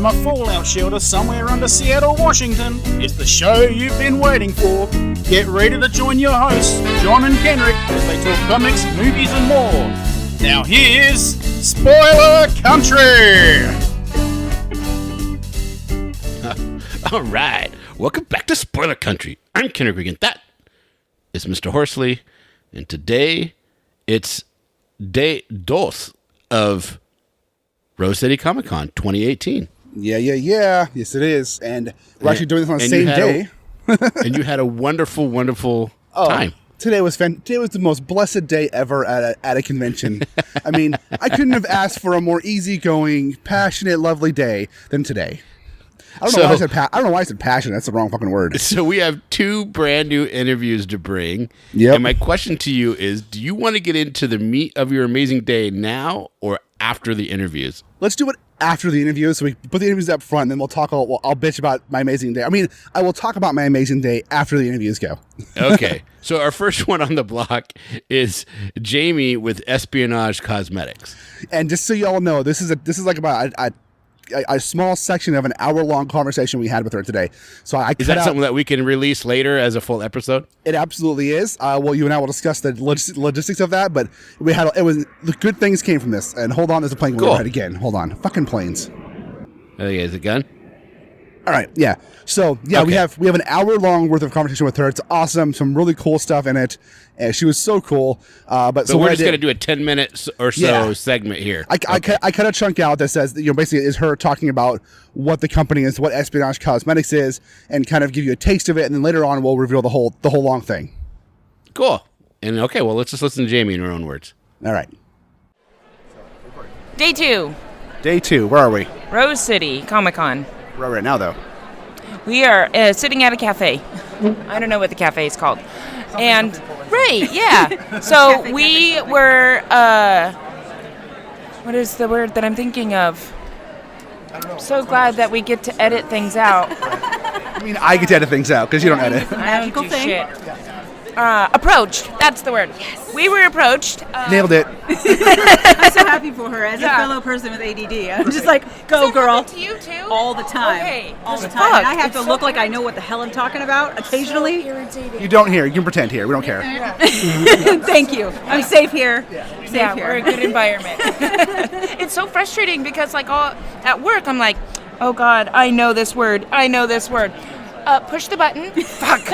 from a fallout shelter somewhere under Seattle, Washington, it's the show you've been waiting for. Get ready to join your hosts, John and Kenrick, as they talk comics, movies, and more. Now here's Spoiler Country! All right, welcome back to Spoiler Country. I'm Kenrick, and that is Mr. Horsley, and today it's day dos of Rose City Comic Con 2018. Yeah. Yes, it is. And we're actually doing this on the same day. And you had a wonderful, wonderful time. Today was the most blessed day ever at a convention. I mean, I couldn't have asked for a more easygoing, passionate, lovely day than today. I don't know why I said passionate. That's the wrong fucking word. So we have two brand new interviews to bring. Yep. And my question to you is, do you want to get into the meat of your amazing day now or after the interviews? Let's do it after the interviews. So we put the interviews up front, and then we'll talk. I'll bitch about my amazing day. I mean, I will talk about my amazing day after the interviews go. Okay. So our first one on the block is Jaimie with Espionage Cosmetics. And just so you all know, this is like about a small section of an hour-long conversation we had with her today. So is that something that we can release later as a full episode? It absolutely is. Well, you and I will discuss the logistics of that, but the good things came from this. And hold on, there's a plane going overhead again. Hold on. Fucking planes. Is it gun? All right, yeah. So, yeah, okay. we have an hour-long worth of conversation with her. It's awesome. Some really cool stuff in it. She was so cool. But we're just going to do a 10-minute or so segment here. I cut a chunk out that says, basically is her talking about what the company is, what Espionage Cosmetics is, and kind of give you a taste of it. And then later on, we'll reveal the whole long thing. Cool. And okay, well, let's just listen to Jaimie in her own words. All right. Day 2. Day 2. Where are we? Rose City Comic Con. We're right now, though. We are sitting at a cafe. I don't know what the cafe is called. And right, yeah. So we were. What is the word that I'm thinking of? I'm so glad that we get to edit things out. I mean, I get to edit things out because you don't edit. Magical thing. Shit. Approached. That's the word. Yes. We were approached. Nailed it. I'm so happy for her as a fellow person with ADD. I'm just like, go girl. To you too? All the time. Okay. All the time. And I have to look like I know what the hell I'm talking about occasionally. You don't hear. You can pretend here. We don't care. Yeah. Thank you. I'm safe here. Yeah, we're a good environment. It's so frustrating because at work I'm like, oh God, I know this word. Push the button. Fuck.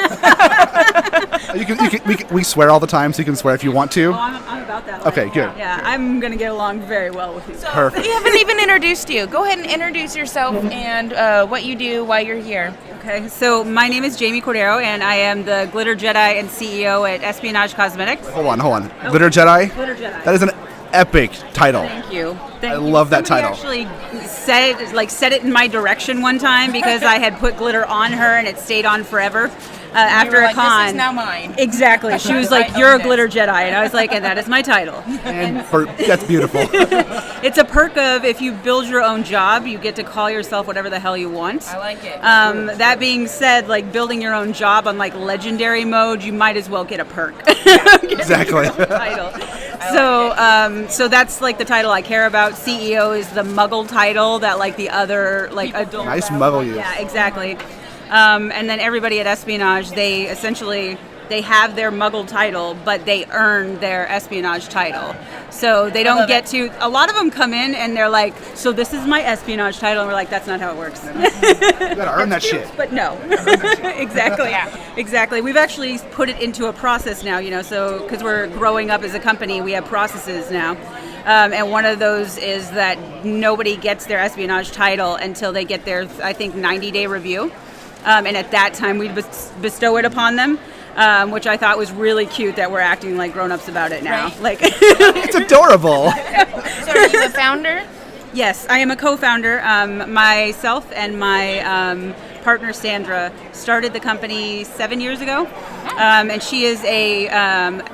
We swear all the time, so you can swear if you want to. Oh, I'm about that. Okay, good. Yeah, I'm going to get along very well with you. So, perfect. We haven't even introduced you. Go ahead and introduce yourself and what you do while you're here. Okay, so my name is Jaimie Cordero, and I am the Glitter Jedi and CEO at Espionage Cosmetics. Hold on. Glitter Jedi? Glitter Jedi. That is an epic title. Thank you. I love that title. Somebody actually said it in my direction one time because I had put glitter on her and it stayed on forever. After a con. This is now mine. Exactly. She was like, "You're a glitter Jedi," and I was like, "And that is my title." And that's beautiful. It's a perk of if you build your own job, you get to call yourself whatever the hell you want. I like it. That being said, like building your own job on like legendary mode, you might as well get a perk. Exactly. Title. So that's like the title I care about. CEO is the Muggle title that like the other like adult. Nice Muggle use. Yeah, exactly. And then everybody at Espionage, they have their Muggle title, but they earn their Espionage title. So they don't get to, a lot of them come in and they're like, so this is my Espionage title, and we're like, that's not how it works. You gotta earn that shit. But no. Exactly. Yeah. Exactly. We've actually put it into a process now, so because we're growing up as a company, we have processes now. And one of those is that nobody gets their Espionage title until they get their, I think, 90-day review. And at that time, we bestow it upon them, which I thought was really cute that we're acting like grown-ups about it now. Right. Like, it's adorable. So are you the founder? Yes, I am a co-founder. Myself and my partner Sandra started the company 7 years ago, and she is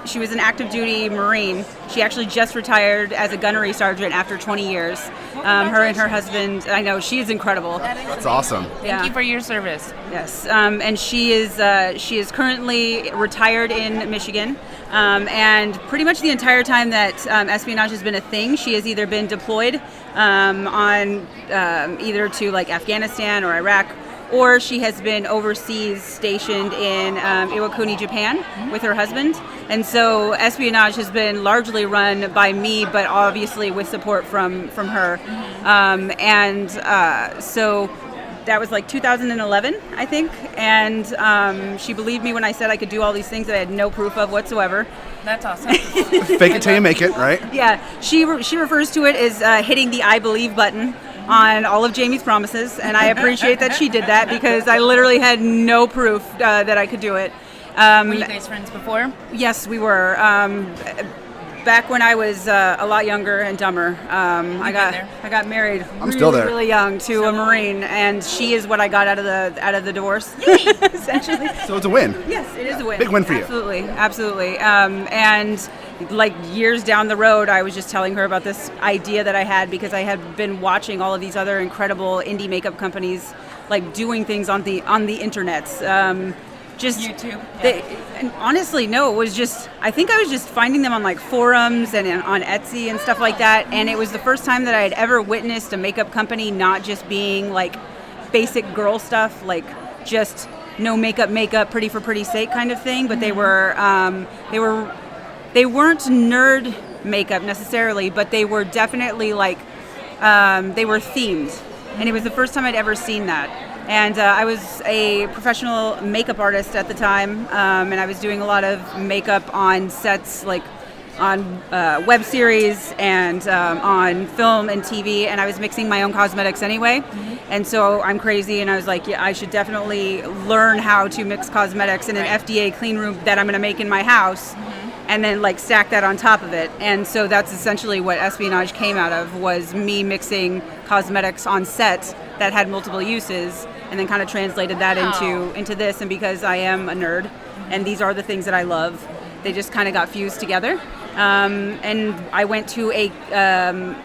she was an active duty Marine. She actually just retired as a gunnery sergeant after 20 years. Her and her husband, I know, she is incredible. That's awesome. Thank you for your service. Yes, and she is currently retired in Michigan. And pretty much the entire time that Espionage has been a thing, she has either been deployed on either to like Afghanistan or Iraq, or she has been overseas stationed in Iwakuni, Japan with her husband. And so Espionage has been largely run by me, but obviously with support from her. So that was like 2011, I think. And she believed me when I said I could do all these things that I had no proof of whatsoever. That's awesome. Fake it till you make it, right? Yeah, she refers to it as hitting the I believe button on all of Jaimie's promises, and I appreciate that she did that because I literally had no proof that I could do it. Were you guys friends before? Yes, we were. Back when I was a lot younger and dumber, I got married. I'm still there. Really young to a Marine, and she is what I got out of the divorce, essentially. So it's a win. Yes, it is a win. Big win for you. Absolutely. And like years down the road, I was just telling her about this idea that I had because I had been watching all of these other incredible indie makeup companies like doing things on the internets. Just YouTube. And honestly, no, it was just, I think I was just finding them on like forums and on Etsy and stuff like that. And it was the first time that I had ever witnessed a makeup company not just being like basic girl stuff, like just no makeup, pretty for pretty's sake kind of thing. But they weren't nerd makeup necessarily, but they were definitely like, they were themed. And it was the first time I'd ever seen that. And I was a professional makeup artist at the time, and I was doing a lot of makeup on sets, like on web series and on film and TV, and I was mixing my own cosmetics anyway. And so I'm crazy, and I was like, yeah, I should definitely learn how to mix cosmetics in an FDA clean room that I'm going to make in my house, and then like stack that on top of it. And so that's essentially what Espionage came out of, was me mixing cosmetics on set that had multiple uses, and then kind of translated that into this. And because I am a nerd, and these are the things that I love, they just kind of got fused together. And I went to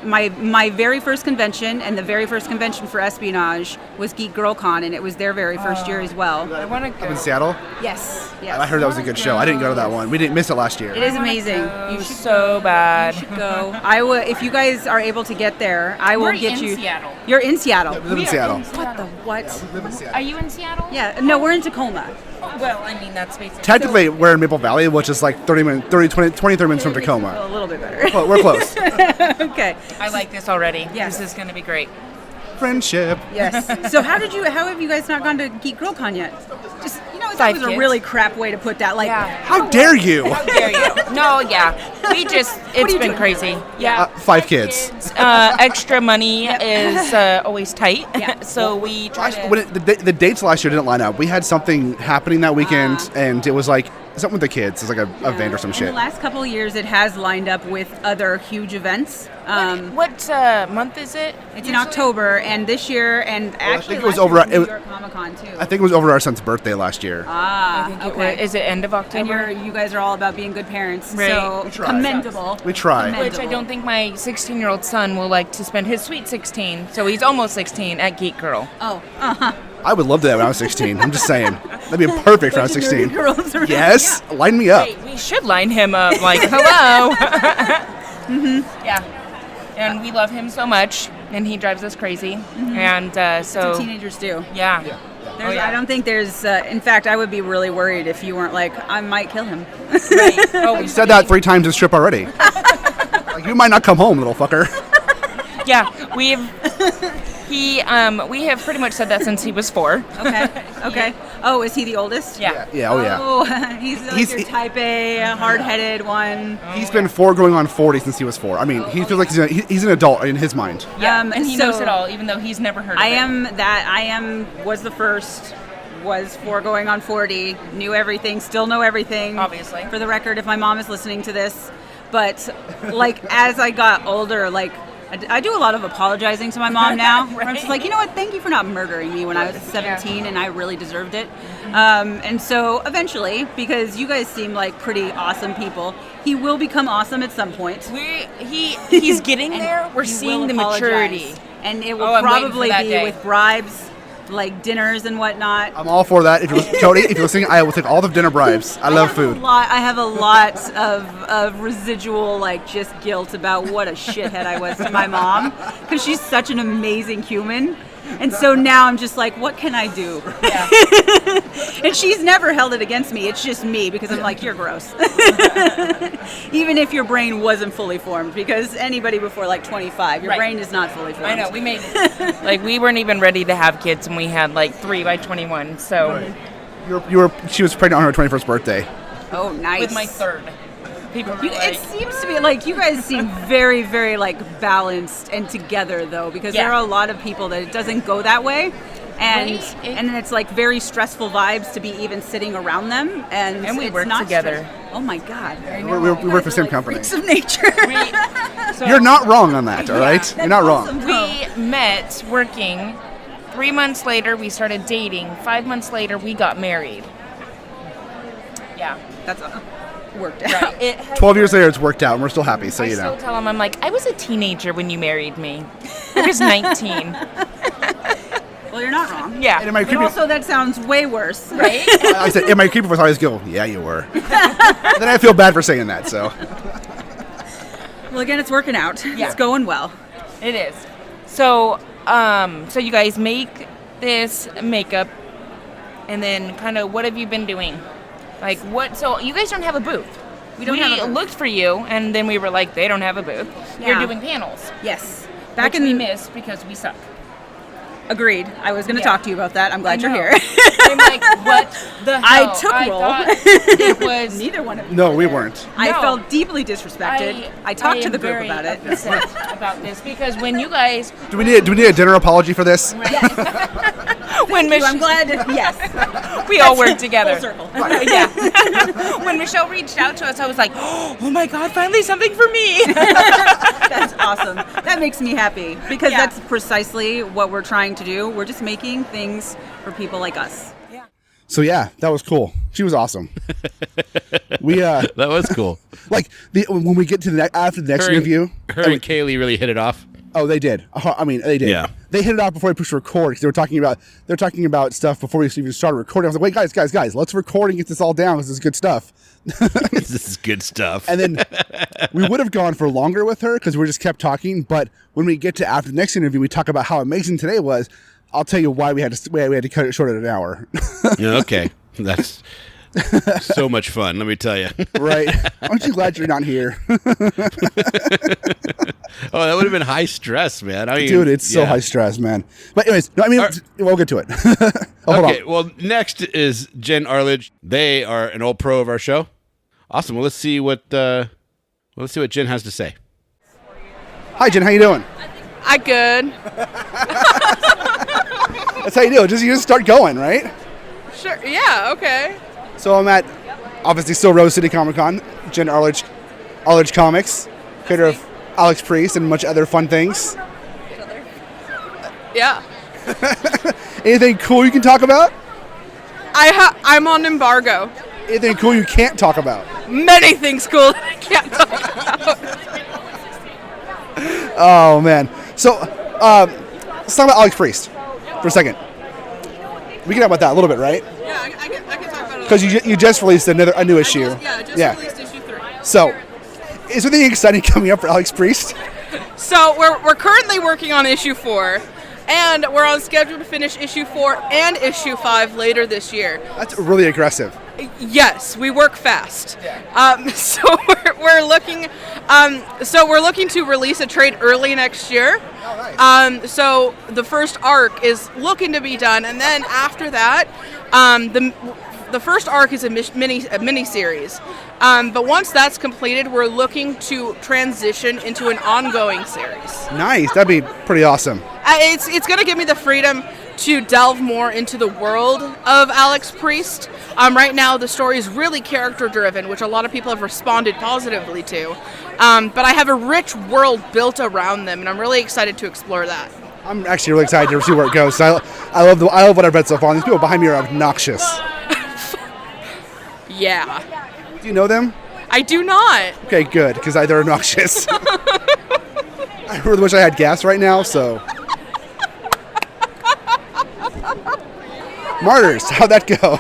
my very first convention, and the very first convention for Espionage was Geek Girl Con, and it was their very first year as well. I want to go. Up in Seattle? Yes. I heard that was a good show. I didn't go to that one. We didn't miss it last year. It is amazing. You should so bad. You should go. I will, if you guys are able to get there, I will get you. Seattle. You're in Seattle. We live in Seattle. What the what? We live in Seattle. Are you in Seattle? Yeah. No, we're in Tacoma. Well, I mean, that's basically. Technically, we're in Maple Valley, which is like 30 minutes from Tacoma. A little bit better. Well, we're close. Okay. I like this already. Yes. This is going to be great. Friendship. Yes. So how have you guys not gone to Geek Girl Con yet? Just, that 5 was a kids. really crap way to put that. Like, Yeah. How dare you? How dare you? No, yeah. It's been crazy. Yeah. 5 kids. Extra money is always tight. Yeah. So we try to. When the dates last year didn't line up. We had something happening that weekend, and it was like something with the kids. It's like a event or some in shit. the last couple of years, it has lined up with other huge events. What month is it? It's in October, and this year, and actually think it was last over year at- New York Comic Con too. I think it was over our son's birthday last year. Okay. Is it end of October? And you guys are all about being good parents, Right. so We try. commendable. We try. Which I don't think my 16-year-old son will like to spend his sweet 16, so he's almost 16 at Geek Girl. Oh, I would love to do that when I was 16. I'm just saying. That'd be perfect when I was 16. girls around. Yes, line me up. Hey, we should line him up like, hello. Yeah. And we love him so much, and he drives us crazy. And so. Teenagers do. Yeah. I don't think there's. In fact, I would be really worried if you weren't like, I might kill him. Right. Oh, You said that 3 times this trip already. Like, you might not come home, little fucker. yeah. We have pretty much said that since he was 4. Okay. Oh, is he the oldest? Yeah. Yeah, oh yeah. Oh, he's like He's- your type A, hard-headed one. He's been 4 going on 40 since he was 4. I mean, he feels like he's an adult in his mind. Yeah. And he so knows it all, even though he's never heard of it. Was the first, was 4 going on 40, knew everything, still know everything. Obviously. For the record, if my mom is listening to this. But, like, as I got older, like, I do a lot of apologizing to my mom now. Where I'm just like, you know what, thank you for not murdering me when I was 17 and I really deserved it. And so eventually, because you guys seem like pretty awesome people, he will become awesome at some point. He's getting there. We're He seeing will the apologize. maturity. And it will I'm waiting for probably that be day. with bribes like dinners and whatnot. I'm all for that. Cody, if you're listening, I will take all the dinner bribes. I love food. I have a lot of residual, like, just guilt about what a shithead I was to my mom, because she's such an amazing human. And so now I'm just like, what can I do? Yeah. And she's never held it against me. It's just me, because I'm like, you're gross. Even if your brain wasn't fully formed, because anybody before like 25, your brain is not fully formed. I know, we made it. Like, we weren't even ready to have kids, and we had like 3 by 21. So She was pregnant on her 21st birthday. Oh, nice. with my third. People were like, It seems to be like you guys seem very, very like balanced and together, though, because there are a lot of people that it doesn't go that way, and then it's like very stressful vibes to be even sitting around them, and we it's work not together. Oh my God! We work for the same company. Freaks of nature. You're not wrong on that, all right? You're not wrong. We met working. 3 months later, we started dating. 5 months later, we got married. Yeah. That's worked out. It has 12 years later, it's worked out, and we're still happy, so I you know. still tell him, I'm like, I was a teenager when you married me. I was 19. Well, you're not wrong. Yeah. And in my But creepy, also, that sounds way worse. Right? I said, in my creepy voice, I always go, yeah, you were. Then I feel bad for saying that, so. Well, again, it's working out. Yeah. It's going well. It is. So, so you guys make this makeup, and then kind of what have you been doing? Like what? So you guys don't have a booth. We don't have a booth. Looked for you, and then we were like, they don't have a booth. Yeah. You're doing panels. Yes. Back we missed because we suck. Agreed. I was going to talk to you about that. I'm glad you're know. here. I'm like, what the hell? I took roll. thought it was. Neither one of you. No, we weren't. I No. felt deeply disrespected. I talked to the group about it. Upset about this because when you guys, Do we need a dinner apology for this? when I'm glad. Yes. we all work together. Full circle. Yeah. When Michelle reached out to us, I was like, oh my God, finally something for me. That's awesome. That makes me happy because Yeah. that's precisely what we're trying to do. We're just making things for people like us. So yeah, that was cool. She was awesome. We That was cool. like when we get to after the next interview. Her and Kaylie really hit it off. Oh, they did. I mean, they did. Yeah. They hit it off before we pushed record because they were talking about stuff before we even started recording. I was like, wait, guys, let's record and get this all down because this is good stuff. This is good stuff. And then we would have gone for longer with her because we just kept talking. But when we get to after the next interview, we talk about how amazing today was. I'll tell you why we had to cut it short at an hour. Okay, that's so much fun. Let me tell you. Right? Aren't you glad you're not here? Oh, that would have been high stress, man. I mean, Dude, it's so yeah. high stress, man. But anyways, no, I mean, we'll get to it. Hold Okay, on. well, next is Jenn Arldege. They are an old pro of our show. Awesome. Well, let's see what Jenn has to say. Hi, Jen. How you doing? I good. That's how you do it. You just start going, right? Sure. Yeah. Okay. So I'm at, obviously, still Rose City Comic Con. Jenn Arldege, Arledge Comics, creator of Alex Priest and much other fun things. Yeah. Anything cool you can talk about? I'm on embargo. Anything cool you can't talk about? Many things cool that I can't talk about. Oh, man. So, let's talk about Alex Priest for a second. We can talk about that a little bit, right? Yeah, I can talk about it. Because you just released a new issue. Released issue 3. So, is there anything exciting coming up for Alex Priest? So we're currently working on issue 4, and we're on schedule to finish issue 4 and issue 5 later this year. That's really aggressive. Yes, we work fast. So we're looking. So we're looking to release a trade early next year. So the first arc is looking to be done, and then after that, the first arc is a mini series. But once that's completed, we're looking to transition into an ongoing series. Nice. That'd be pretty awesome. It's going to give me the freedom to delve more into the world of Alex Priest. Right now, the story is really character-driven, which a lot of people have responded positively to. But I have a rich world built around them, and I'm really excited to explore that. I'm actually really excited to see where it goes. I love what I've read so far. These people behind me are obnoxious. Yeah. Do you know them? I do not. Okay, good, because they're obnoxious. I really wish I had gas right now, so. Martyrs, how'd that go?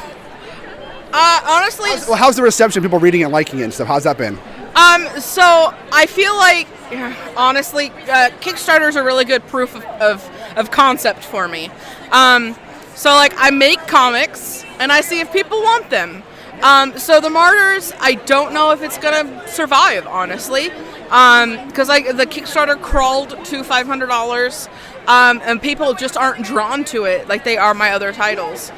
Honestly, How's the reception? People reading it and liking it and stuff. How's that been? So I feel like, honestly, Kickstarters are really good proof of concept for me. So like I make comics and I see if people want them. So the Martyrs, I don't know if it's gonna survive, honestly, because like the Kickstarter crawled to $500, and people just aren't drawn to it like they are my other titles.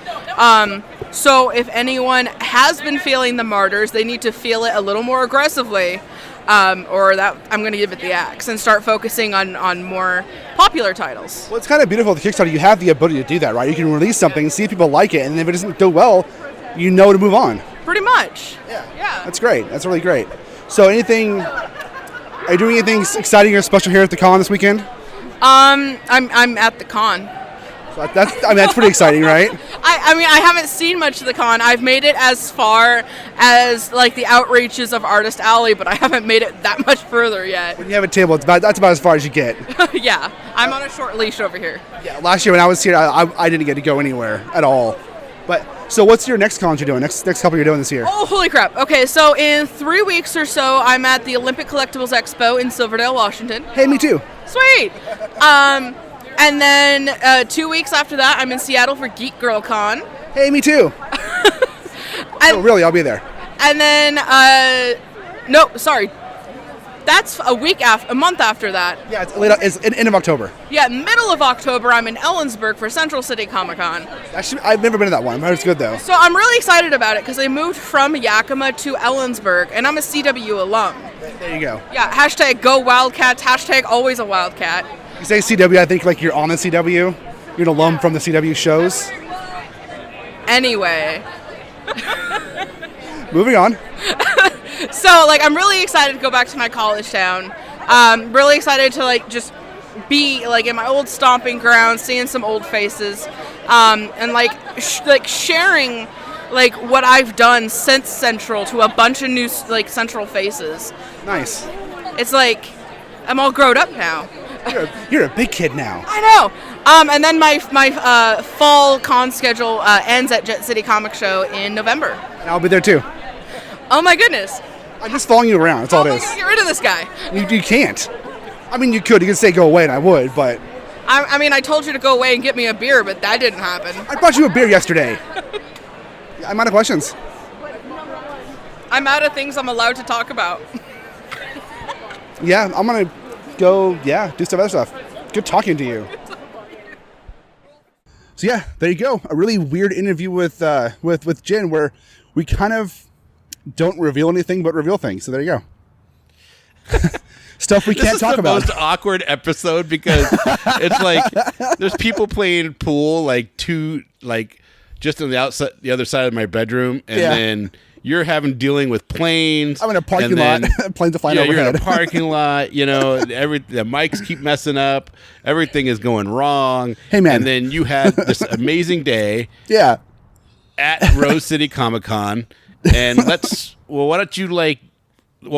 So if anyone has been feeling the Martyrs, they need to feel it a little more aggressively, or that I'm going to give it the axe and start focusing on more popular titles. Well, it's kind of beautiful with Kickstarter. You have the ability to do that, right? You can release something, see if people like it, and if it doesn't do well, you know to move on. Pretty much. Yeah. Yeah. That's great. That's really great. So are you doing anything exciting or special here at the con this weekend? I'm at the con. So that's pretty exciting, right? I mean, I haven't seen much of the con. I've made it as far as like the outreaches of Artist Alley, but I haven't made it that much further yet. When you have a table, that's about as far as you get. Yeah, I'm on a short leash over here. Yeah, last year when I was here, I didn't get to go anywhere at all. But so what's your next con you're doing? Next couple you're doing this year? Oh, holy crap. Okay, so in 3 weeks or so, I'm at the Olympic Collectibles Expo in Silverdale, Washington. Hey, me too. Sweet. And then 2 weeks after that, I'm in Seattle for Geek Girl Con. Hey, me too. Oh, really? I'll be there. And then, no, sorry. That's a month after that. Yeah, it's end of October. Yeah, middle of October, I'm in Ellensburg for Central City Comic Con. I've never been to that one. I heard it's good, though. So I'm really excited about it because they moved from Yakima to Ellensburg, and I'm a CW alum. There you go. Yeah, hashtag go Wildcats, hashtag always a Wildcat. You say CW, I think like you're on the CW. You're an alum from the CW shows. Anyway. Moving on. So, like, I'm really excited to go back to my college town. Really excited to, like, just be, like, in my old stomping ground, seeing some old faces, and, like, sharing, like, what I've done since Central to a bunch of new, like, Central faces. Nice. It's like, I'm all grown up now. You're a big kid now. I know. And then my fall con schedule ends at Jet City Comic Show in November. And I'll be there too. Oh my goodness. I'm just following you around. That's all it is. How am I gonna get rid of this guy? You can't. I mean, you could. You could say go away, and I would, but. I mean, I told you to go away and get me a beer, but that didn't happen. I brought you a beer yesterday. I'm out of questions. I'm out of things I'm allowed to talk about. Yeah, I'm gonna go. Yeah, do some other stuff. Good talking to you. So yeah, there you go. A really weird interview with Jenn, where we kind of don't reveal anything but reveal things. So there you go. Stuff we can't talk about. This is the most awkward episode because it's like there's people playing pool like just on the other side of my bedroom, and then you're dealing with planes. I'm in a parking lot. Planes are flying overhead. You're in a parking lot. You know, the mics keep messing up. Everything is going wrong. Hey, man. And then you had this amazing day. Yeah. At Rose City Comic Con, and why don't you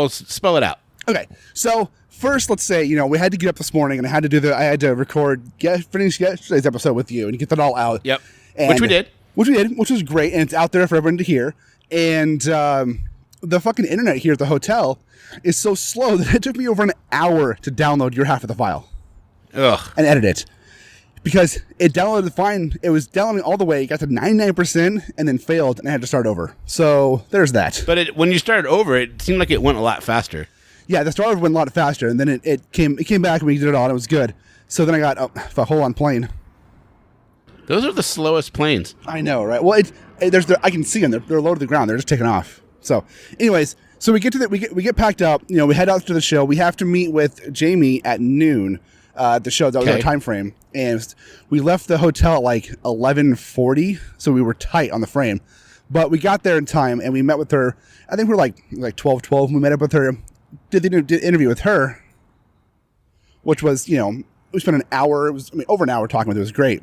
spell it out? Okay, so first, let's say we had to get up this morning, and I had to finish yesterday's episode with you, and get that all out. Yep. And, which we did, which was great, and it's out there for everyone to hear. And the fucking internet here at the hotel is so slow that it took me over an hour to download your half of the file. Ugh. And edit it. Because it downloaded fine. It was downloading all the way. It got to 99% and then failed, and I had to start over. So there's that. But when you started over, it seemed like it went a lot faster. Yeah, the start over went a lot faster, and then it came back and we did it all, and it was good. So then I got a whole-on plane. Those are the slowest planes. I know, right? Well, I can see them. They're low to the ground. They're just taking off. So, anyways, so we get to we get packed up. We head out to the show. We have to meet with Jaimie at noon. The show, that was our time frame, and we left the hotel at like 11:40, so we were tight on the frame. But we got there in time, and we met with her. I think we were like 12:12. We met up with her, did the interview with her, which was we spent an hour. It was over an hour talking with her. It was great,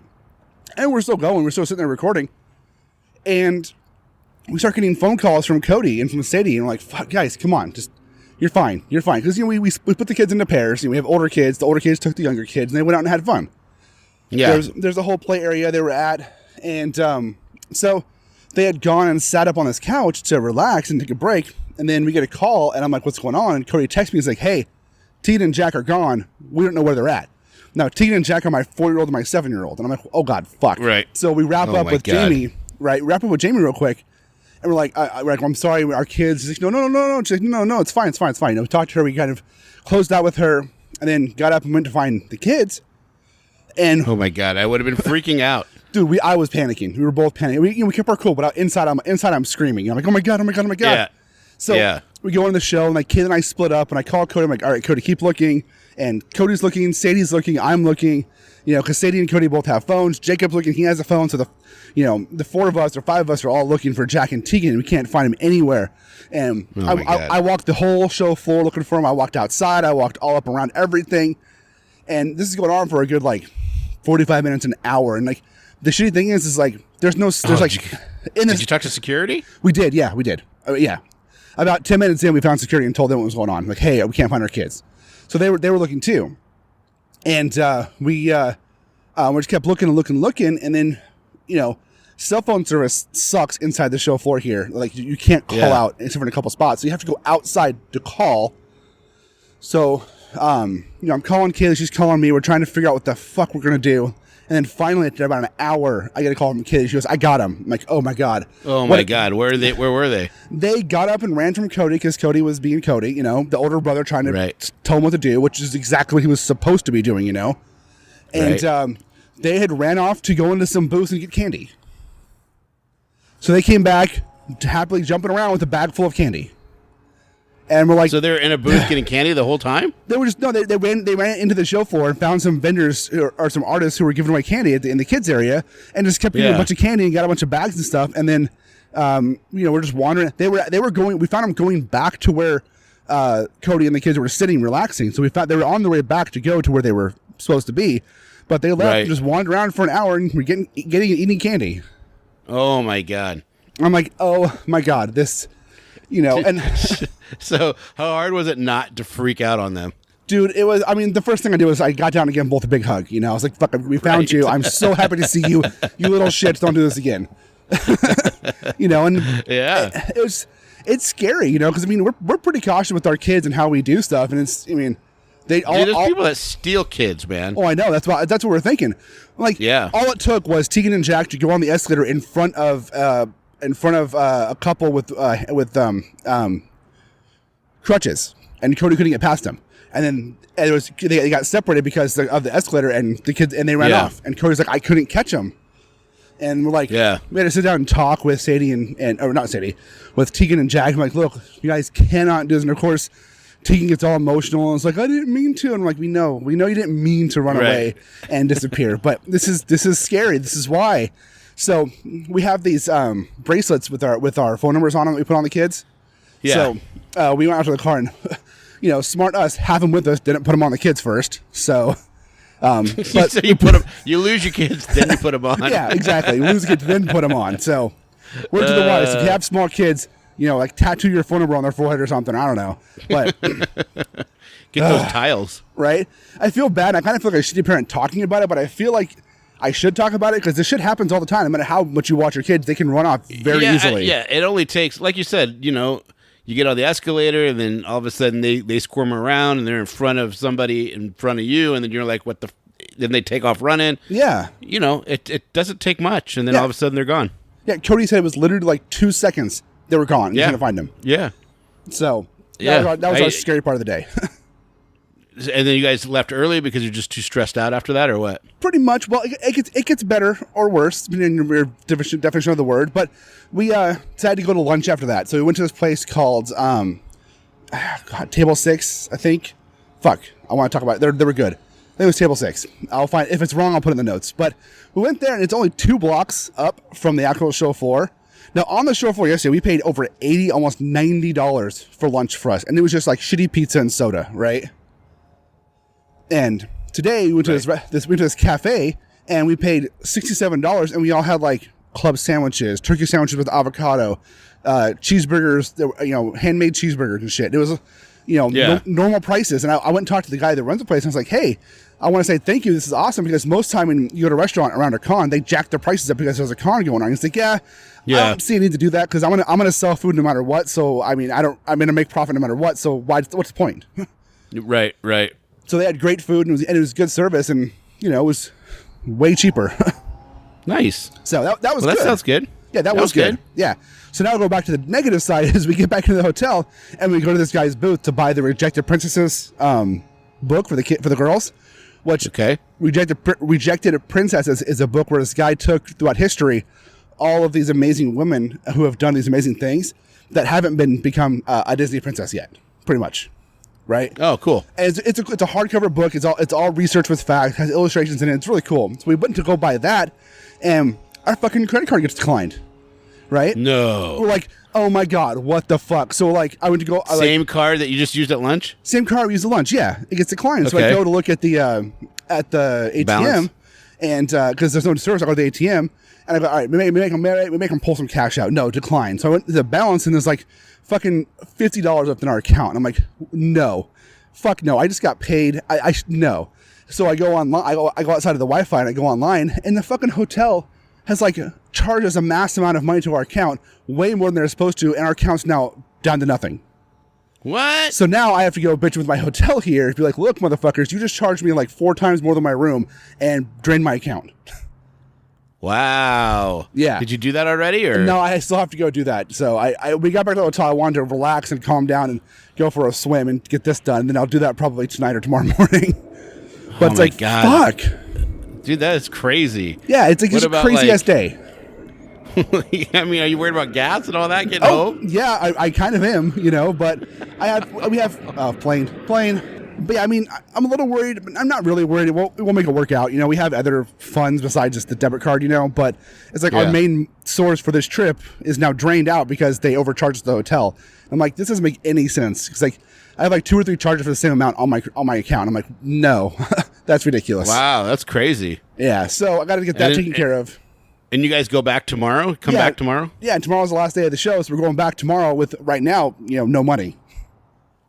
and we're still going. We're still sitting there recording, and we start getting phone calls from Cody and from Sadie, and we're like, "Fuck, guys, come on, just." You're fine. Because, we put the kids into pairs. We have older kids. The older kids took the younger kids, and they went out and had fun. Yeah. There's a whole play area they were at. And so they had gone and sat up on this couch to relax and take a break. And then we get a call, and I'm like, what's going on? And Cody texts me. He's like, hey, Tegan and Jack are gone. We don't know where they're at. Now, Tegan and Jack are my 4-year-old and my 7-year-old. And I'm like, oh, God, fuck. Right. So we wrap up with Jaimie, right? Wrap up with Jaimie real quick. And we're like, I'm sorry, our kids. She's like, no. She's like, no, it's fine. You know, we talked to her. We kind of closed out with her and then got up and went to find the kids. And oh, my God. I would have been freaking out. Dude, I was panicking. We were both panicking. We kept our cool, but inside I'm screaming. I'm like, oh, my God. Yeah. So we go into the show, and like Kaylie and I split up, and I call Cody. I'm like, all right, Cody, keep looking. And Cody's looking, Sadie's looking, I'm looking, you know, because Sadie and Cody both have phones. Jacob's looking, he has a phone. So the 4 of us or 5 of us are all looking for Jack and Tegan, and we can't find him anywhere. And I walked the whole show floor looking for him. I walked outside. I walked all up around everything. And this is going on for a good, 45 minutes, an hour. And, the shitty thing is like, did you talk to security? We did, yeah, we did. Yeah. About 10 minutes in, we found security and told them what was going on. Like, hey, we can't find our kids. So they were looking too. And we just kept looking, and then, you know, cell phone service sucks inside the show floor here. Like, you can't call out except for in a couple spots. So you have to go outside to call. So, you know, I'm calling Kaylie, she's calling me. We're trying to figure out what the fuck we're going to do. And then finally, after about an hour, I get a call from Kaylie. She goes, I got him. I'm like, oh, my God. Oh, my God. Where were they? They got up and ran from Cody because Cody was being Cody, you know, the older brother trying to tell him what to do, which is exactly what he was supposed to be doing, you know. And they had ran off to go into some booths and get candy. So they came back happily jumping around with a bag full of candy. And we're like, so they're in a booth getting candy the whole time? They were just they ran into the show floor and found some vendors or some artists who were giving away candy in the kids area, and just kept getting a bunch of candy and got a bunch of bags and stuff. And then, you know, we're just wandering. They were going. We found them going back to where Cody and the kids were sitting relaxing. So we found they were on their way back to go to where they were supposed to be, but they left and just wandered around for an hour and were eating candy. Oh my God! I'm like, oh my God, this. You know, and so how hard was it not to freak out on them? Dude, it was, I mean, the first thing I did was I got down and gave them both a big hug. You know, I was like, fuck, we found you. I'm so happy to see you. You little shits, don't do this again. You know, and it's scary, you know, because I mean, we're pretty cautious with our kids and how we do stuff. And it's, I mean, there's people that steal kids, man. Oh, I know. That's what we're thinking. Like, all it took was Tegan and Jack to go on the escalator in front of a couple with crutches, and Cody couldn't get past them. And then they got separated because of the escalator, and the kids, and they ran off. And Cody's like, I couldn't catch them. And we're like, we had to sit down and talk with Sadie or not Sadie, with Tegan and Jack. I'm like, look, you guys cannot do this. And of course, Tegan gets all emotional and it's like, I didn't mean to. And I'm like, we know you didn't mean to run away and disappear, but this is scary. This is why. So we have these bracelets with our phone numbers on them that we put on the kids. Yeah. So we went out to the car and, you know, smart us, have them with us, didn't put them on the kids first. So, but so you lose your kids, then you put them on. Yeah, exactly. You lose the kids, then put them on. So, word to the wise, if you have small kids, you know, like tattoo your phone number on their forehead or something. I don't know, but get those tiles. Right. I feel bad. I kind of feel like a shitty parent talking about it, but I feel like I should talk about it because this shit happens all the time. No matter how much you watch your kids, they can run off very easily. It only takes, like you said, you know, you get on the escalator and then all of a sudden they squirm around and they're in front of somebody in front of you, and then you're like, what the then they take off running. Yeah. You know, it doesn't take much, and then all of a sudden they're gone. Yeah, Cody said it was literally like 2 seconds. They were gone. You couldn't find them. Yeah. So that was our scary part of the day. And then you guys left early because you're just too stressed out after that, or what? Pretty much. Well, it gets better or worse, depending on your definition of the word. But we decided to go to lunch after that. So we went to this place called Table 6, I think. Fuck, I want to talk about it. They were good. I think it was Table 6. I'll find, if it's wrong, I'll put it in the notes. But we went there, and it's only 2 blocks up from the actual show floor. Now, on the show floor yesterday, we paid over $80, almost $90 for lunch for us. And it was just like shitty pizza and soda, right? And today we went to this cafe, and we paid $67, and we all had like club sandwiches, turkey sandwiches with avocado, cheeseburgers, handmade cheeseburgers and shit. It was, normal prices. And I went and talked to the guy that runs the place, and I was like, hey, I want to say thank you. This is awesome, because most time when you go to a restaurant around a con, they jack their prices up because there's a con going on. He's like, I don't see a need to do that, because I'm gonna sell food no matter what. So I'm gonna make profit no matter what. So what's the point? Right. So they had great food, and it was good service, and it was way cheaper. Nice. So that was well, good. that sounds good. Yeah, that was good. Yeah. So now we'll go back to the negative side as we get back into the hotel, and we go to this guy's booth to buy the Rejected Princesses book for the girls. Which Rejected Princesses is a book where this guy took throughout history all of these amazing women who have done these amazing things that haven't become a Disney princess yet, pretty much, right? Oh, cool. And it's a hardcover book. It's all research with facts, has illustrations in it. It's really cool. So we went to go buy that, and our fucking credit card gets declined, right? No. We're like, oh my god, what the fuck? So I went to go. Same card that you just used at lunch? Same card we used at lunch. Yeah, it gets declined. Okay. So I go to look at the ATM, Balance? and because there's no service, I go to the ATM, and I go, all right, we make them pull some cash out. No, decline. So I went to the balance, and there's like fucking $50 left in our account. And I'm like, no, fuck no. I just got paid. No. So I go online. I go outside of the Wi-Fi, and I go online, and the fucking hotel has charged us a mass amount of money to our account, way more than they're supposed to, and our account's now down to nothing. What? So now I have to go bitch with my hotel here and be like, look, motherfuckers, you just charged me 4 times more than my room and drained my account. Wow. Yeah. Did you do that already, or? No, I still have to go do that. So we got back to the hotel. I wanted to relax and calm down and go for a swim and get this done. And then I'll do that probably tonight or tomorrow morning. But it's God. fuck. Dude, that is crazy. Yeah, it's just a crazy-ass day. I mean, are you worried about gas and all that getting home? Yeah, I kind of am, but we have plane. But yeah, I mean, I'm a little worried, but I'm not really worried. It won't make it work out. We have other funds besides just the debit card, but it's our main source for this trip is now drained out because they overcharged the hotel. I'm like, this doesn't make any sense. Because I have 2 or 3 charges for the same amount on my account. I'm like, no, that's ridiculous. Wow, that's crazy. Yeah, so I got to get that taken care of. And you guys go back tomorrow? Come back tomorrow? Yeah, and tomorrow's the last day of the show, so we're going back tomorrow with, right now, no money.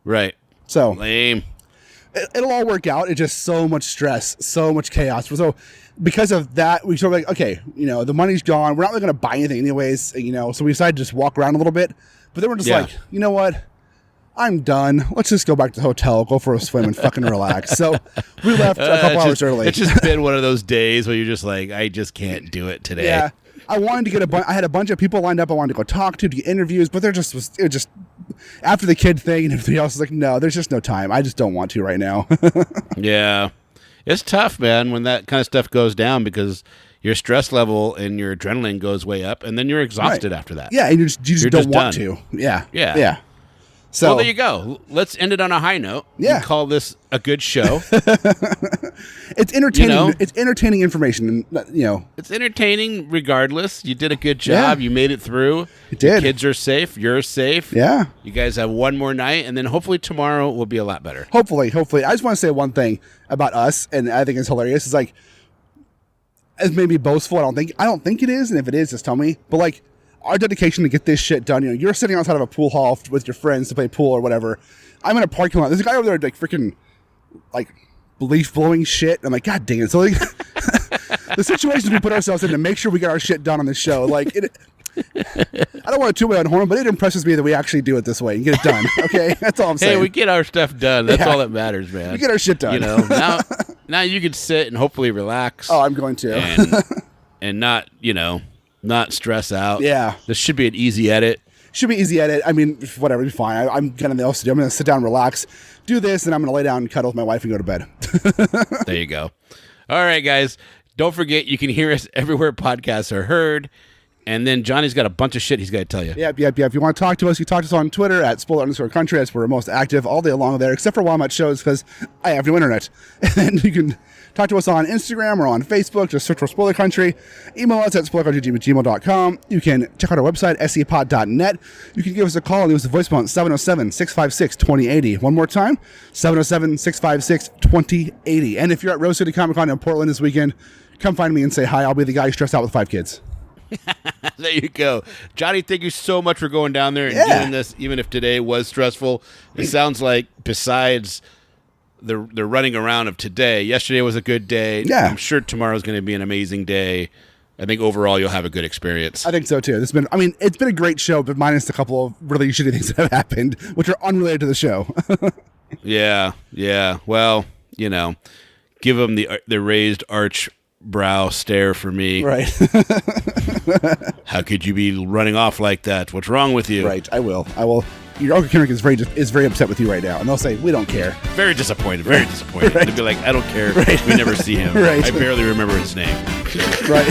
Right. So lame. It'll all work out. It's just so much stress, so much chaos. So because of that, we sort of okay, the money's gone. We're not really going to buy anything anyways, so we decided to just walk around a little bit. But then we're just you know what? I'm done. Let's just go back to the hotel, go for a swim, and fucking relax. So we left a couple hours early. It's just been one of those days where you're just like, I just can't do it today. Yeah. I wanted to get I had a bunch of people lined up I wanted to go talk to get interviews, but it was just after the kid thing and everything else, it's like, no, there's just no time. I just don't want to right now. Yeah. It's tough, man, when that kind of stuff goes down because your stress level and your adrenaline goes way up, and then you're exhausted after that. Yeah, and you just don't want to. Yeah. Yeah. Yeah. So well, there you go. Let's end it on a high note. Yeah. We call this a good show. It's entertaining. It's entertaining information. It's entertaining regardless. You did a good job. Yeah. You made it through. You did. Your kids are safe. You're safe. Yeah. You guys have one more night, and then hopefully tomorrow will be a lot better. Hopefully. I just want to say one thing about us, and I think it's hilarious. It's it's maybe boastful. I don't think it is, and if it is, just tell me. But our dedication to get this shit done. You're sitting outside of a pool hall with your friends to play pool or whatever. I'm in a parking lot. There's a guy over there freaking leaf blowing shit. I'm like, God dang it. So the situations we put ourselves in to make sure we get our shit done on the show. I don't want to toot my own horn, but it impresses me that we actually do it this way and get it done. Okay, that's all I'm saying. Hey, we get our stuff done. That's all that matters, man. We get our shit done. Now you can sit and hopefully relax. Oh, I'm going to. and not, not stress out. Yeah. This should be an easy edit. Should be easy edit. I mean, whatever, it's fine. I'm kind of the else to do. I'm going to sit down, relax, do this, and I'm going to lay down and cuddle with my wife and go to bed. There you go. All right, guys. Don't forget, you can hear us everywhere podcasts are heard. And then Johnny's got a bunch of shit he's got to tell you. Yep. If you want to talk to us, you talk to us on Twitter at spoiler_country. That's where we're most active all day long there, except for while I'm at shows because I have no internet. And then you can talk to us on Instagram or on Facebook. Just search for Spoiler Country. Email us at spoilercountry@gmail.com. You can check out our website, sepod.net. You can give us a call and leave us a voicemail at 707-656-2080. One more time, 707-656-2080. And if you're at Rose City Comic Con in Portland this weekend, come find me and say hi. I'll be the guy stressed out with 5 kids. There you go. Johnny, thank you so much for going down there and doing this, even if today was stressful. It sounds like besides the running around of today, yesterday was a good day. Yeah. I'm sure tomorrow's going to be an amazing day. I think overall you'll have a good experience. I think so too. It's been a great show, but minus a couple of really shitty things that have happened, which are unrelated to the show. Yeah. Well, give them the raised arch brow stare for me. Right. How could you be running off like that? What's wrong with you? Right. I will. Your Uncle Kendrick is very upset with you right now, and they'll say, "We don't care." Very disappointed. Very disappointed. Right. They'll be like, "I don't care. Right. We never see him. Right. I barely remember his name." Right.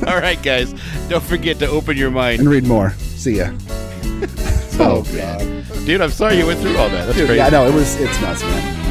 All right, guys. Don't forget to open your mind And read more. See ya. Oh, God. Dude, I'm sorry you went through all that. That's Dude, crazy. yeah, I know. It's nuts, man.